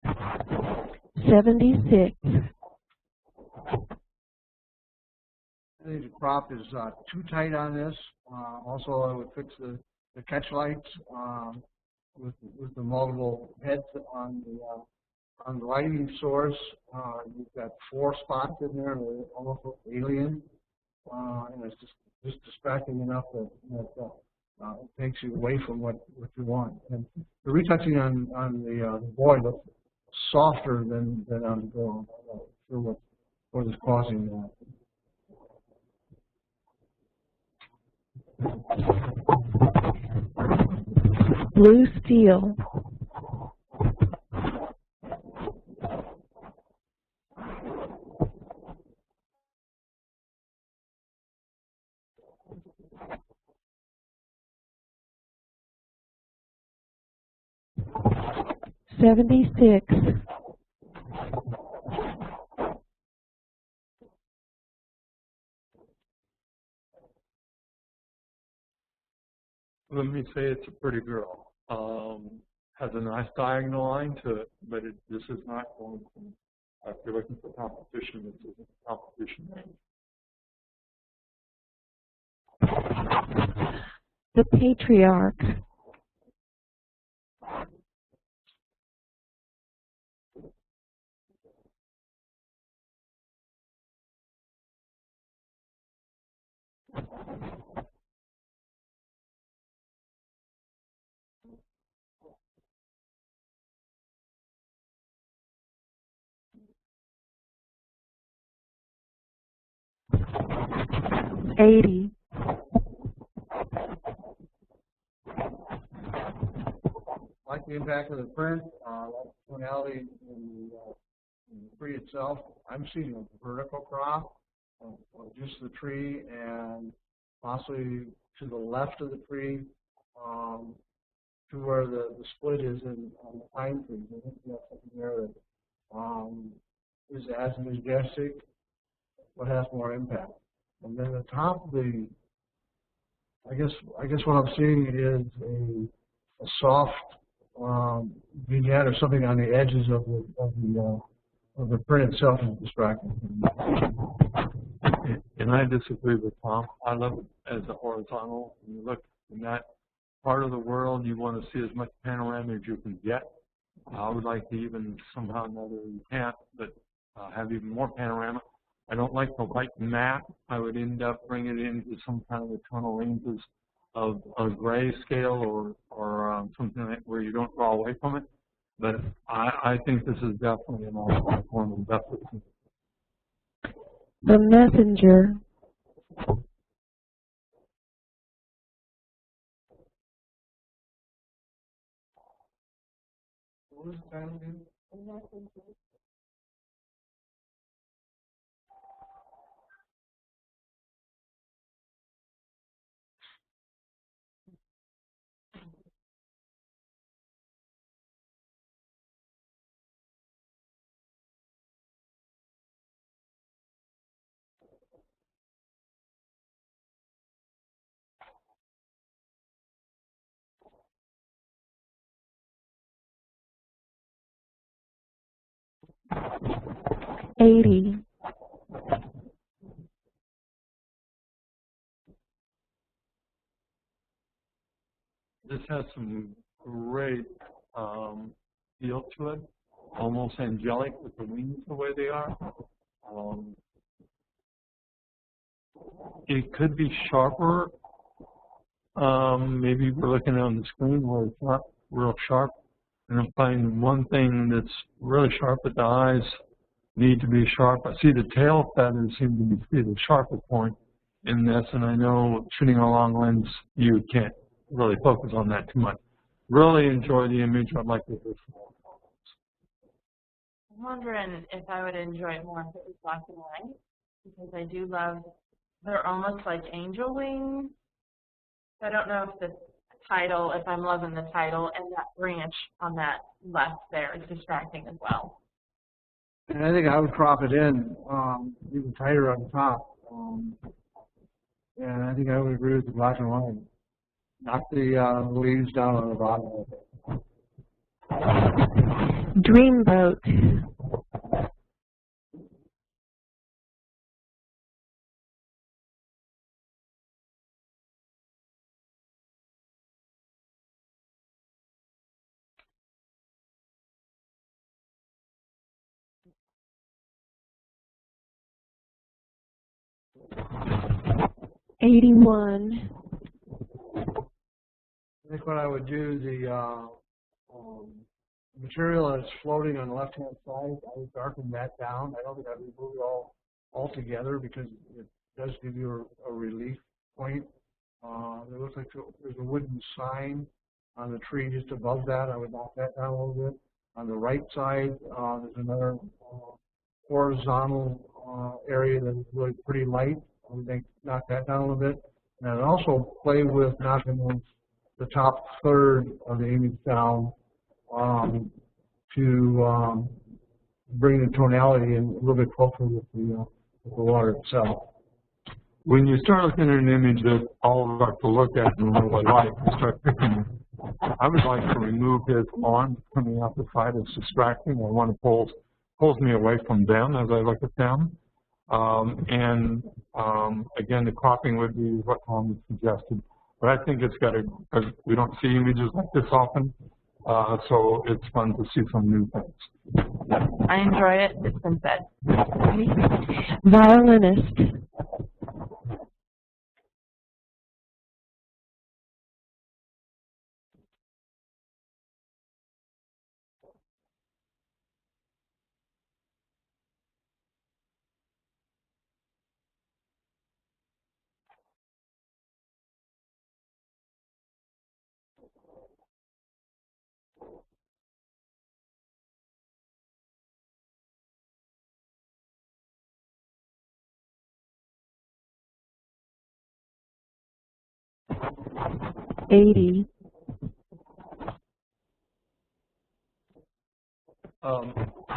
76. I think the crop is too tight on this. Also, I would fix the catch lights with the multiple heads on the lighting source. You've got 4 spots in there that almost look alien, and it's just distracting enough that it takes you away from what you want. And the retouching on the board looks softer than on the girl. I'm not sure what is causing that. Blue steel. $76. Let me say it's a pretty girl. Has a nice diagonal line to it, but this is not going to, if you're looking for competition, this isn't competition range. The Patriarch. $80. Like the impact of the print, like the tonality in the tree itself, I'm seeing a vertical crop of just the tree and possibly to the left of the tree to where the split is on the pine trees. I think you have something there that is as majestic but has more impact. And then the top of the, I guess what I'm seeing is a soft vignette or something on the edges of the print itself is distracting. And I disagree with Tom. I love it as a horizontal. When you look in that part of the world, you want to see as much panorama as you can get. I would like to even somehow or another, you can't, but have even more panorama. I don't like the white matte. I would end up bringing it into some kind of a tonal ranges of a gray scale or something like where you don't draw away from it. But I think this is definitely an all form of deficit. The Messenger. What was the title again? $80. This has some great feel to it, almost angelic with the wings the way they are. It could be sharper. Maybe we're looking on the screen where it's not real sharp. And I'm finding one thing that's really sharp, but the eyes need to be sharp. I see the tail feathers seem to be the sharpest point in this, and I know shooting a long lens, you can't really focus on that too much. Really enjoy the image. I'd like to hear some more comments. I'm wondering if I would enjoy it more if it was black and white, because I do love, they're almost like angel wings. I don't know if the title, if I'm loving the title, and that branch on that left there is distracting as well. And I think I would crop it in even tighter on the top. And I think I would agree with the black and white. Knock the leaves down on the bottom of it. Dreamboat. '81. I think what I would do, the material that's floating on the left-hand side, I would darken that down. I don't think I'd remove it all altogether because it does give you a relief point. It looks like there's a wooden sign on the tree just above that. I would knock that down a little bit. On the right side, there's another horizontal area that is really pretty light. I would knock that down a little bit. And I'd also play with knocking the top third of the image down to bring the tonality in a little bit closer with the water itself. When you start looking at an image that all of us to look at and really like, you start picking, I would like to remove his arms coming out the side. It's distracting. I want to pulls me away from them as I look at them. Again, the cropping would be what Tom suggested. But I think it's got to, because we don't see images like this often, so it's fun to see some new things. I enjoy it. It's been said. Violinist. '80.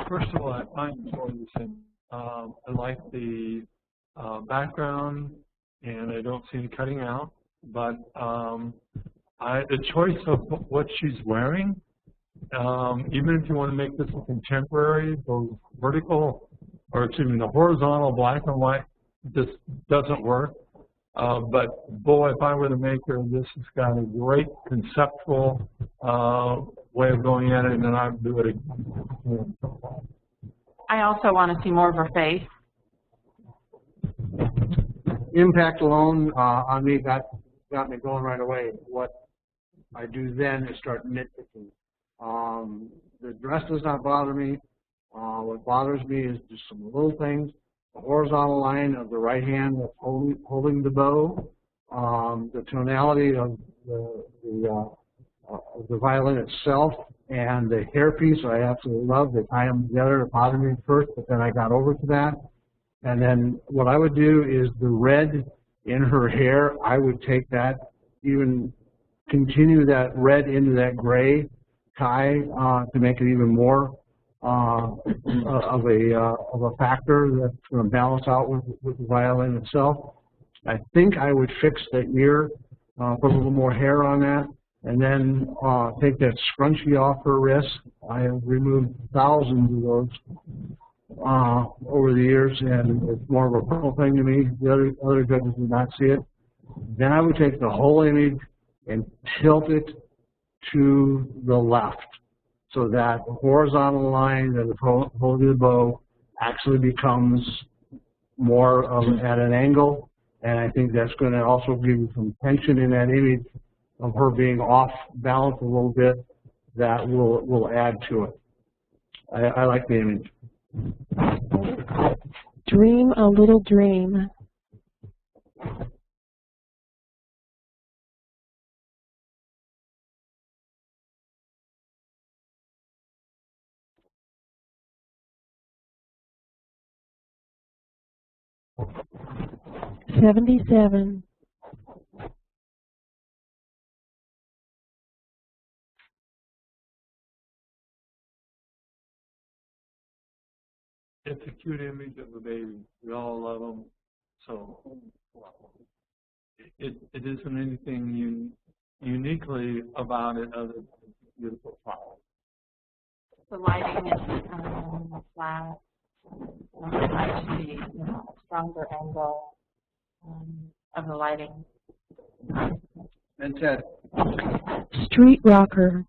First of all, I enjoy this thing. I like the background, and I don't see any cutting out. But the choice of what she's wearing, even if you want to make this a contemporary, those vertical, or excuse me, the horizontal black and white, this doesn't work. But boy, if I were the maker, this has got a great conceptual way of going at it, and then I'd do it again. I also want to see more of her face. Impact alone on me got me going right away. What I do then is start nitpicking. The dress does not bother me. What bothers me is just some little things. The horizontal line of the right hand that's holding the bow, the tonality of the violin itself, and the hairpiece I absolutely love. They tie them together. It bothered me at first, but then I got over to that. And then what I would do is the red in her hair, I would take that, even continue that red into that gray tie to make it even more of a factor that's going to balance out with the violin itself. I think I would fix the ear, put a little more hair on that, and then take that scrunchie off her wrist. I have removed thousands of those over the years, and it's more of a personal thing to me. The other judges do not see it. Then I would take the whole image and tilt it to the left, so that the horizontal line that is holding the bow actually becomes more of at an angle, and I think that's going to also give you some tension in that image of her being off balance a little bit. That will add to it. I like the image. Dream a Little Dream. '77. It's a cute image of a baby. We all love them. So it isn't anything uniquely about it other than it's a beautiful flower. the lighting is flat. I'd like to see a stronger angle of the lighting. And Ted? Street rocker.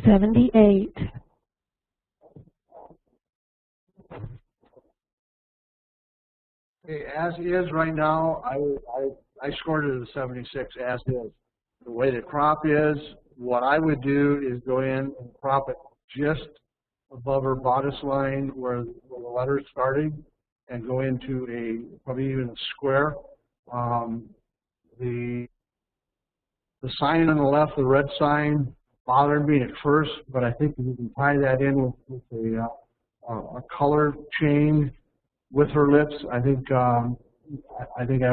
$78. Okay, as is right now, I scored it at a 76 as is. The way the crop is, what I would do is go in and crop it just above her bodice line where the letter's starting, and go into a probably even a square. The sign on the left, the red sign, bothered me at first, but I think if you can tie that in with a color change with her lips, I think I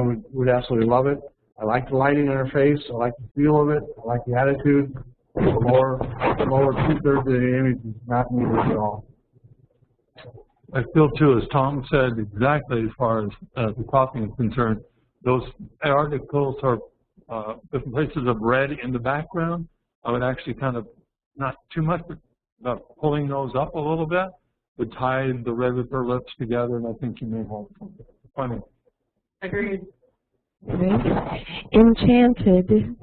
would absolutely love it. I like the lighting on her face. I like the feel of it. I like the attitude. The lower 2/3 of the image is not needed at all. I feel too, as Tom said, exactly as far as the cropping is concerned, those articles are different places of red in the background. I would actually kind of, not too much, but about pulling those up a little bit, would tie the red with her lips together, and I think you may have something funny. Agreed. Okay. Enchanted.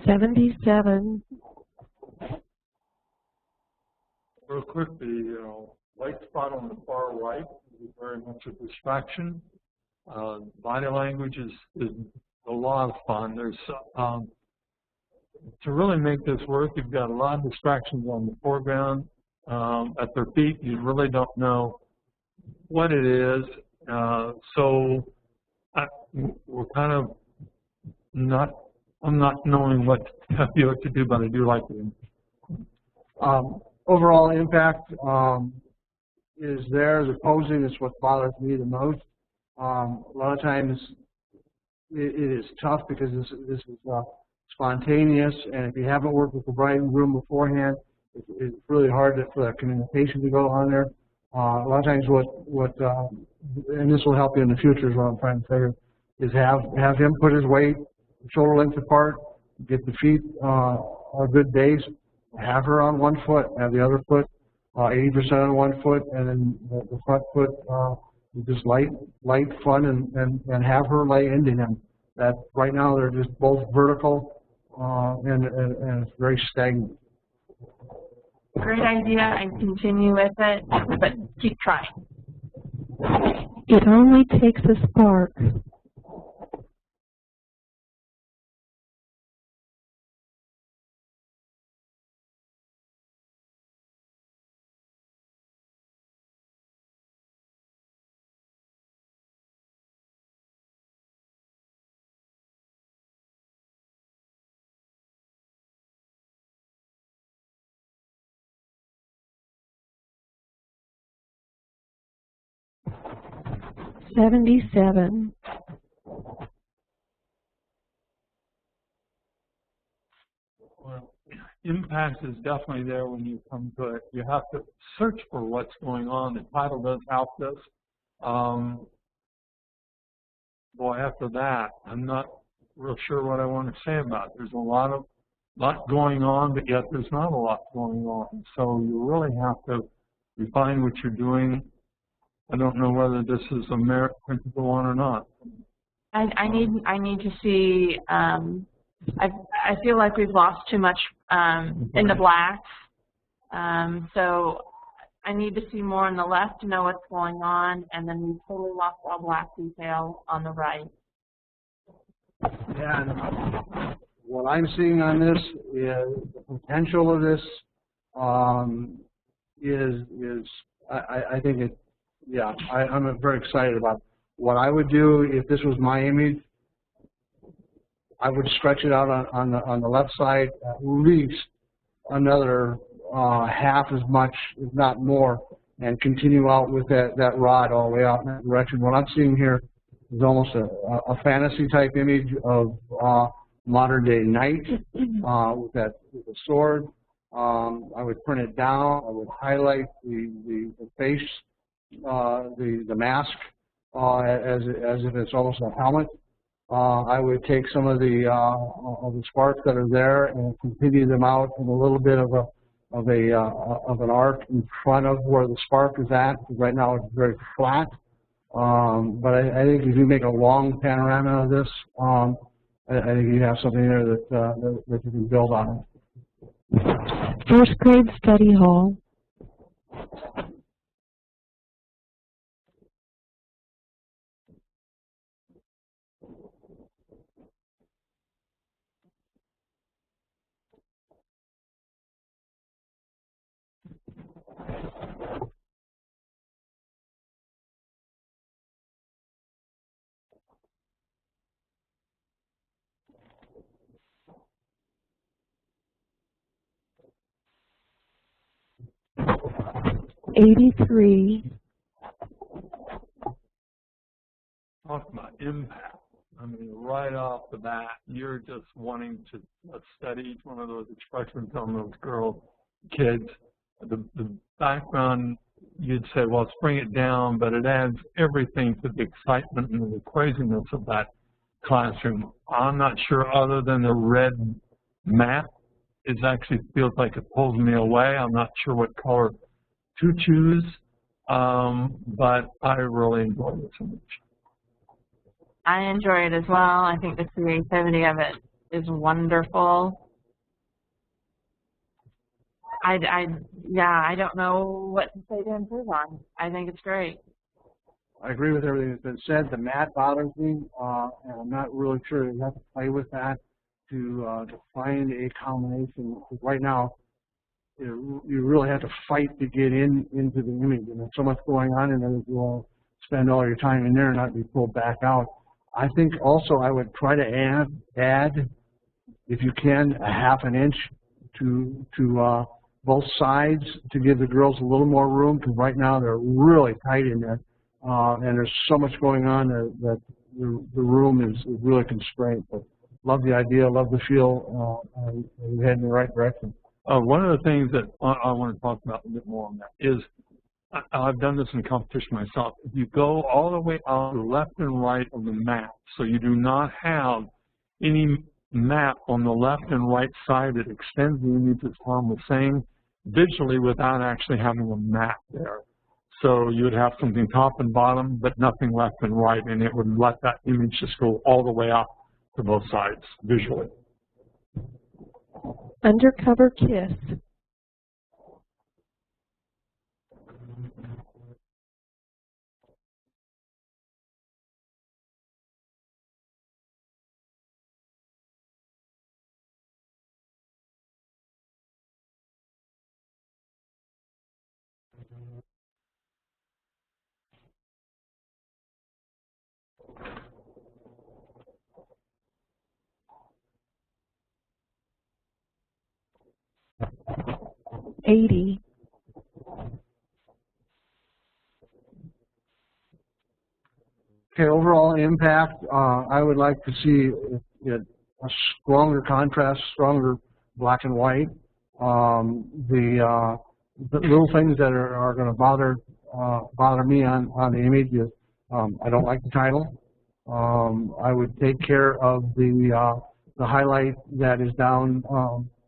$77. Real quick, the white spot on the far right is very much a distraction. Body language is a lot of fun. There's to really make this work, you've got a lot of distractions on the foreground. At their feet, you really don't know what it is. So we're kind of not. I'm not knowing what to tell you what to do, but I do like it. Overall impact is there. The posing is what bothers me the most. A lot of times it is tough because this is spontaneous, and if you haven't worked with the bride and groom beforehand, it's really hard for that communication to go on there. A lot of times and this will help you in the future is what I'm trying to say, is have him put his weight shoulder length apart, get the feet a good base, have her on one foot, have the other foot 80% on one foot, and then the front foot just light fun, and have her lay into him. That right now they're just both vertical and it's very stagnant. Great idea, and continue with it, but keep trying. It only takes a spark. $77. Well, impact is definitely there when you come to it. You have to search for what's going on. The title does help this. Boy, after that, I'm not real sure what I want to say about it. There's a lot going on, but yet there's not a lot going on. So you really have to refine what you're doing. I don't know whether this is a merit principal one or not. I need to see I feel like we've lost too much in the blacks. So I need to see more on the left to know what's going on, and then we totally lost all black detail on the right. Yeah, and what I'm seeing on this is the potential of this I think it, yeah, I'm very excited about it. What I would do if this was my image, I would stretch it out on the left side at least another half as much, if not more, and continue out with that rod all the way out in that direction. What I'm seeing here is almost a fantasy type image of modern day knight with the sword. I would print it down. I would highlight the face, the mask, as if it's almost a helmet. I would take some of the sparks that are there and continue them out in a little bit of an arc in front of where the spark is at. Right now it's very flat, but I think if you make a long panorama of this, I think you have something there that you can build on. First grade study hall. '83. Talk about impact. I mean, right off the bat, you're just wanting to study each one of those expressions on those kids. The background, you'd say, well, let's bring it down, but it adds everything to the excitement and the craziness of that classroom. I'm not sure, other than the red map, it actually feels like it pulls me away. I'm not sure what color to choose, but I really enjoy this image. I enjoy it as well. I think the creativity of it is wonderful. I don't know what to say to improve on. I think it's great. I agree with everything that's been said. The mat bothers me, and I'm not really sure. You have to play with that to find a combination. Because right now, you really have to fight to get into the image, and there's so much going on in there that you'll spend all your time in there and not be pulled back out. I think also I would try to add, if you can, a half an inch to both sides to give the girls a little more room, because right now they're really tight in there, and there's so much going on that the room is really constrained. But love the idea, love the feel, and you're heading in the right direction. One of the things that I want to talk about a bit more on that is, I've done this in competition myself. If you go all the way out to the left and right of the map, so you do not have any map on the left and right side that extends the image as Tom was saying, visually without actually having a map there. So you would have something top and bottom, but nothing left and right, and it would let that image just go all the way up to both sides visually. Undercover kiss. '80. Okay, overall impact, I would like to see a stronger contrast, stronger black and white. The little things that are going to bother me on the image is I don't like the title. I would take care of the highlight that is down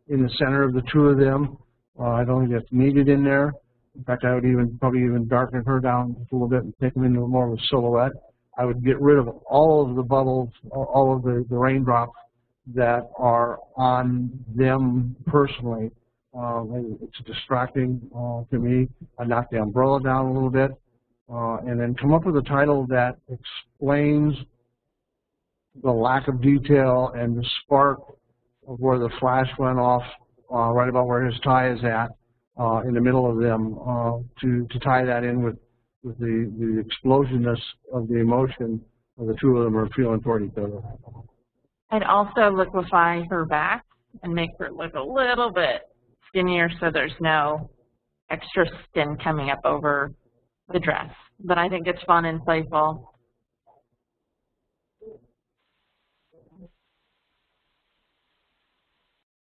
in the center of the two of them. I don't think that's needed in there. In fact, I would probably even darken her down just a little bit and take them into more of a silhouette. I would get rid of all of the bubbles, all of the raindrops that are on them personally. It's distracting to me. I knock the umbrella down a little bit, and then come up with a title that explains the lack of detail and the spark of where the flash went off, right about where his tie is at, in the middle of them, to tie that in with the explosionness of the emotion of the two of them are feeling toward each other. I'd also liquefy her back and make her look a little bit skinnier so there's no extra skin coming up over the dress. But I think it's fun and playful.